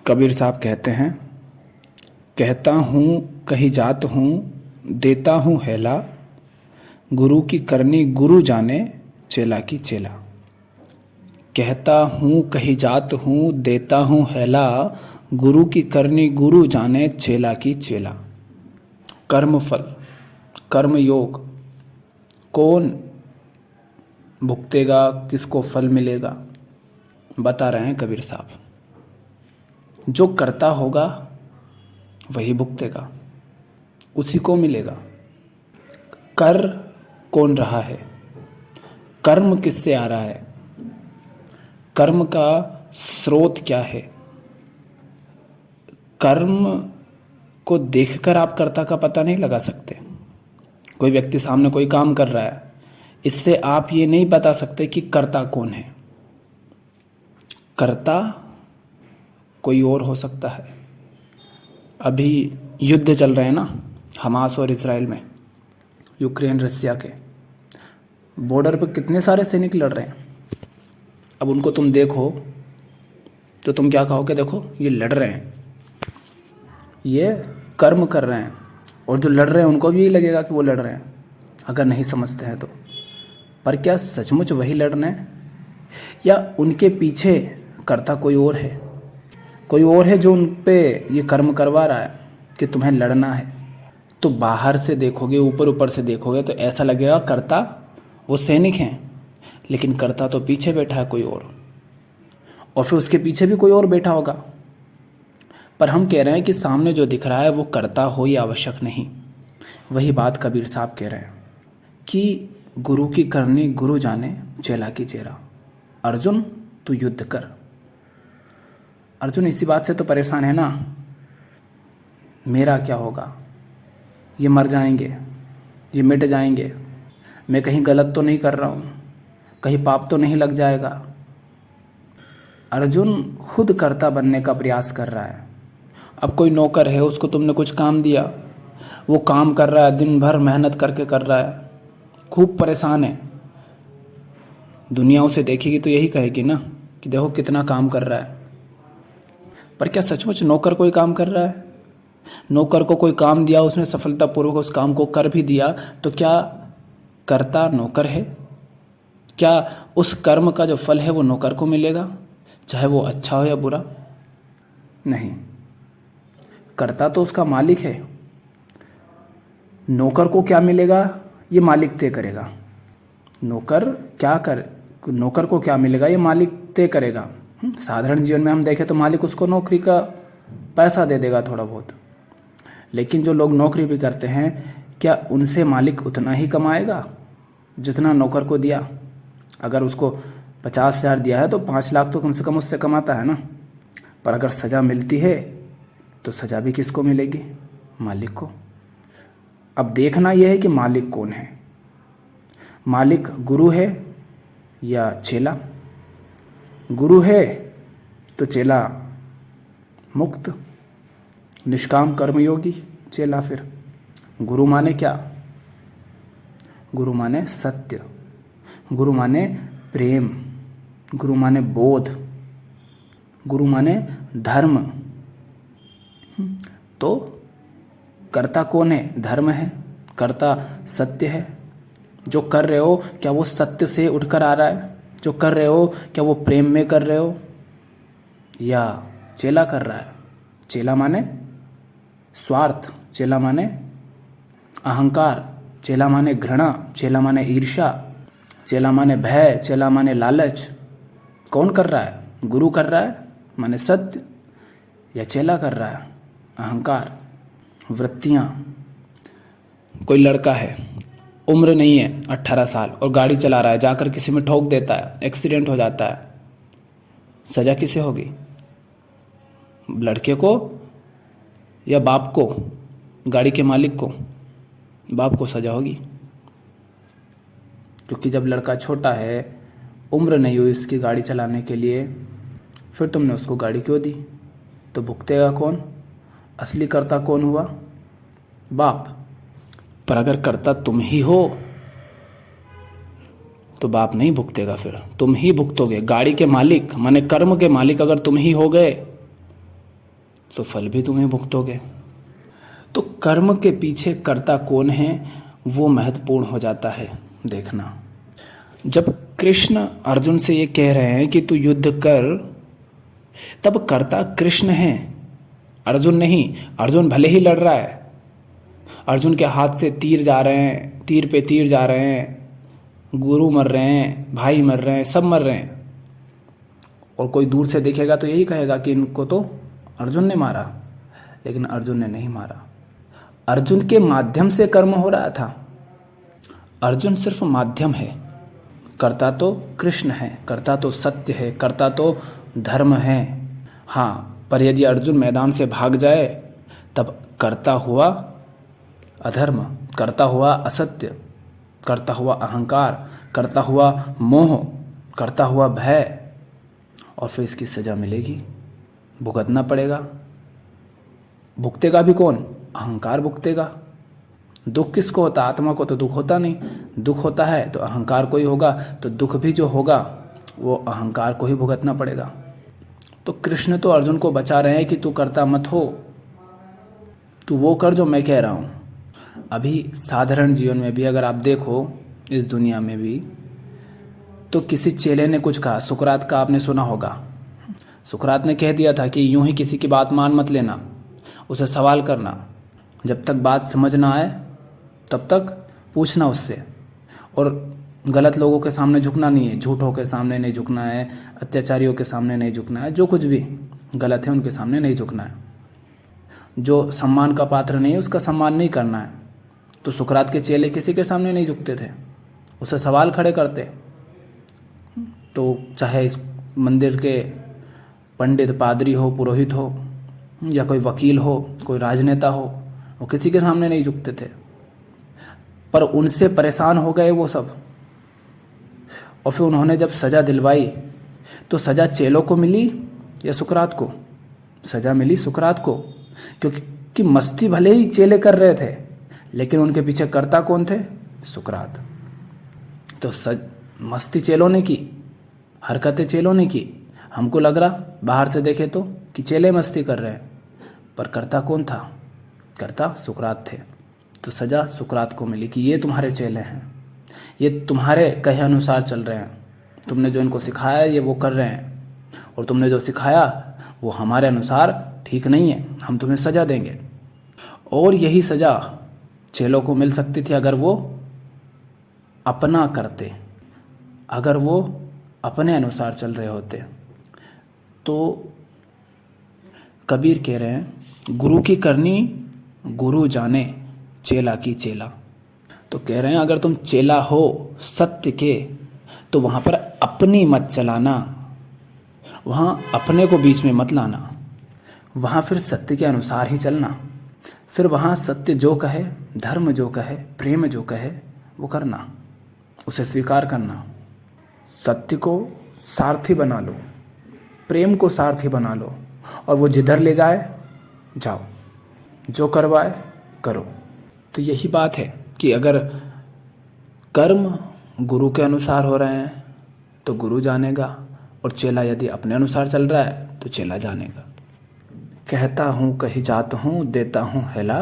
कबीर साहब कहते हैं, कहता हूँ कहीं जात हूँ, देता हूँ हेला, गुरु की करनी गुरु जाने, चेला की चेला। कहता हूँ कहीं जात हूँ, देता हूँ हेला, गुरु की करनी गुरु जाने, चेला की चेला। कर्म फल, कर्म योग कौन भुगतेगा, किसको फल मिलेगा, बता रहे हैं कबीर साहब। जो करता होगा वही भुगतेगा, उसी को मिलेगा। कर कौन रहा है, कर्म किससे आ रहा है, कर्म का स्रोत क्या है। कर्म को देखकर आप कर्ता का पता नहीं लगा सकते। कोई व्यक्ति सामने कोई काम कर रहा है, इससे आप ये नहीं बता सकते कि कर्ता कौन है। कर्ता कोई और हो सकता है। अभी युद्ध चल रहे हैं ना, हमास और इजराइल में, यूक्रेन रसिया के बॉर्डर पर कितने सारे सैनिक लड़ रहे हैं। अब उनको तुम देखो तो तुम क्या कहोगे, देखो ये लड़ रहे हैं, ये कर्म कर रहे हैं, और जो लड़ रहे हैं उनको भी यही लगेगा कि वो लड़ रहे हैं, अगर नहीं समझते हैं तो। पर क्या सचमुच वही लड़ रहे हैं, या उनके पीछे कर्ता कोई और है, कोई और है जो उन पे ये कर्म करवा रहा है कि तुम्हें लड़ना है। तो बाहर से देखोगे, ऊपर ऊपर से देखोगे तो ऐसा लगेगा कर्ता वो सैनिक हैं, लेकिन कर्ता तो पीछे बैठा है कोई और फिर उसके पीछे भी कोई और बैठा होगा। पर हम कह रहे हैं कि सामने जो दिख रहा है वो कर्ता हो ये आवश्यक नहीं। वही बात कबीर साहब कह रहे हैं कि गुरु की करनी गुरु जाने, चेला की चेला। अर्जुन तू युद्ध कर। अर्जुन इसी बात से तो परेशान है ना, मेरा क्या होगा, ये मर जाएंगे, ये मिट जाएंगे, मैं कहीं गलत तो नहीं कर रहा हूँ, कहीं पाप तो नहीं लग जाएगा। अर्जुन खुद कर्ता बनने का प्रयास कर रहा है। अब कोई नौकर है, उसको तुमने कुछ काम दिया, वो काम कर रहा है, दिन भर मेहनत करके कर रहा है, खूब परेशान है। दुनिया उसे देखेगी तो यही कहेगी ना कि देखो कितना काम कर रहा है। पर क्या सचमुच नौकर कोई काम कर रहा है? नौकर को कोई काम दिया, उसने सफलतापूर्वक उस काम को कर भी दिया, तो क्या कर्ता नौकर है? क्या उस कर्म का जो फल है वो नौकर को मिलेगा, चाहे वो अच्छा हो या बुरा? नहीं, कर्ता तो उसका मालिक है। नौकर को क्या मिलेगा ये मालिक तय करेगा। नौकर को क्या मिलेगा ये मालिक तय करेगा। साधारण जीवन में हम देखें तो मालिक उसको नौकरी का पैसा दे देगा थोड़ा बहुत, लेकिन जो लोग नौकरी भी करते हैं, क्या उनसे मालिक उतना ही कमाएगा जितना नौकर को दिया? अगर उसको 50,000 दिया है तो 5 लाख तो कम से कम उससे कमाता है ना। पर अगर सज़ा मिलती है तो सज़ा भी किसको मिलेगी? मालिक को। अब देखना यह है कि मालिक कौन है। मालिक गुरु है या चेला? गुरु है तो चेला मुक्त निष्काम कर्मयोगी चेला। फिर गुरु माने क्या? गुरु माने सत्य, गुरु माने प्रेम, गुरु माने बोध, गुरु माने धर्म। तो कर्ता कौन है? धर्म है। कर्ता सत्य है। जो कर रहे हो क्या वो सत्य से उठकर आ रहा है? जो कर रहे हो क्या वो प्रेम में कर रहे हो, या चेला कर रहा है? चेला माने स्वार्थ, चेला माने अहंकार, चेला माने घृणा, चेला माने ईर्ष्या, चेला माने भय, चेला माने लालच। कौन कर रहा है? गुरु कर रहा है माने सत्य, या चेला कर रहा है अहंकार, वृत्तियाँ। कोई लड़का है, उम्र नहीं है 18 साल, और गाड़ी चला रहा है, जाकर किसी में ठोक देता है, एक्सीडेंट हो जाता है, सजा किसे होगी? लड़के को या बाप को? गाड़ी के मालिक को, बाप को सजा होगी, क्योंकि जब लड़का छोटा है, उम्र नहीं हुई उसकी गाड़ी चलाने के लिए, फिर तुमने उसको गाड़ी क्यों दी? तो भुगतेगा कौन? असली कर्ता कौन हुआ? बाप। पर अगर कर्ता तुम ही हो तो बाप नहीं भुगतेगा, फिर तुम ही भुगतोगे। गाड़ी के मालिक माने कर्म के मालिक अगर तुम ही हो गए तो फल भी तुम्हें भुगतोगे। तो कर्म के पीछे कर्ता कौन है वो महत्वपूर्ण हो जाता है देखना। जब कृष्ण अर्जुन से ये कह रहे हैं कि तू युद्ध कर, तब कर्ता कृष्ण है, अर्जुन नहीं। अर्जुन भले ही लड़ रहा है, अर्जुन के हाथ से तीर जा रहे हैं, तीर पे तीर जा रहे हैं, गुरु मर रहे हैं, भाई मर रहे हैं, सब मर रहे हैं, और कोई दूर से देखेगा तो यही कहेगा कि इनको तो अर्जुन ने मारा, लेकिन अर्जुन ने नहीं मारा। अर्जुन के माध्यम से कर्म हो रहा था, अर्जुन सिर्फ माध्यम है। कर्ता तो कृष्ण है, कर्ता तो सत्य है, कर्ता तो धर्म है। हाँ, पर यदि अर्जुन मैदान से भाग जाए तब कर्ता हुआ अधर्म, करता हुआ असत्य, करता हुआ अहंकार, करता हुआ मोह, करता हुआ भय, और फिर इसकी सजा मिलेगी, भुगतना पड़ेगा। भुगतेगा भी कौन? अहंकार भुगतेगा। दुख किसको होता? आत्मा को तो दुख होता नहीं। दुख होता है तो अहंकार को ही होगा, तो दुख भी जो होगा वो अहंकार को ही भुगतना पड़ेगा। तो कृष्ण तो अर्जुन को बचा रहे हैं कि तू करता मत हो, तू वो कर जो मैं कह रहा हूँ। अभी साधारण जीवन में भी अगर आप देखो, इस दुनिया में भी, तो किसी चेले ने कुछ कहा, सुकरात का आपने सुना होगा। सुकरात ने कह दिया था कि यूं ही किसी की बात मान मत लेना, उसे सवाल करना, जब तक बात समझ ना आए तब तक पूछना उससे, और गलत लोगों के सामने झुकना नहीं है, झूठों के सामने नहीं झुकना है, अत्याचारियों के सामने नहीं झुकना है, जो कुछ भी गलत है उनके सामने नहीं झुकना है, जो सम्मान का पात्र नहीं है उसका सम्मान नहीं करना है। तो सुकरात के चेले किसी के सामने नहीं झुकते थे, उसे सवाल खड़े करते। तो चाहे इस मंदिर के पंडित, पादरी हो, पुरोहित हो, या कोई वकील हो, कोई राजनेता हो, वो किसी के सामने नहीं झुकते थे। पर उनसे परेशान हो गए वो सब, और फिर उन्होंने जब सज़ा दिलवाई तो सज़ा चेलों को मिली या सुकरात को? सज़ा मिली सुकरात को, क्योंकि मस्ती भले ही चेले कर रहे थे, लेकिन उनके पीछे कर्ता कौन थे? सुकरात। तो मस्ती चेलों ने की, हरकतें चेलों ने की। हमको लग रहा बाहर से देखे तो कि चेले मस्ती कर रहे हैं, पर कर्ता कौन था? कर्ता सुकरात थे। तो सजा सुकरात को मिली कि ये तुम्हारे चेले हैं, ये तुम्हारे कहे अनुसार चल रहे हैं, तुमने जो इनको सिखाया ये वो कर रहे हैं, और तुमने जो सिखाया वो हमारे अनुसार ठीक नहीं है, हम तुम्हें सजा देंगे। और यही सजा चेलों को मिल सकती थी अगर वो अपना करते, अगर वो अपने अनुसार चल रहे होते। तो कबीर कह रहे हैं, गुरु की करनी गुरु जाने, चेला की चेला। तो कह रहे हैं अगर तुम चेला हो सत्य के, तो वहाँ पर अपनी मत चलाना, वहाँ अपने को बीच में मत लाना, वहाँ फिर सत्य के अनुसार ही चलना। फिर वहाँ सत्य जो कहे, धर्म जो कहे, प्रेम जो कहे वो करना, उसे स्वीकार करना। सत्य को सारथी बना लो, प्रेम को सारथी बना लो, और वो जिधर ले जाए जाओ, जो करवाए करो। तो यही बात है कि अगर कर्म गुरु के अनुसार हो रहे हैं तो गुरु जानेगा, और चेला यदि अपने अनुसार चल रहा है तो चेला जानेगा। कहता हूँ कहीं जात हूँ, देता हूँ हेला,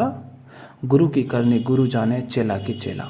गुरु की करनी गुरु जाने, चेला की चेला।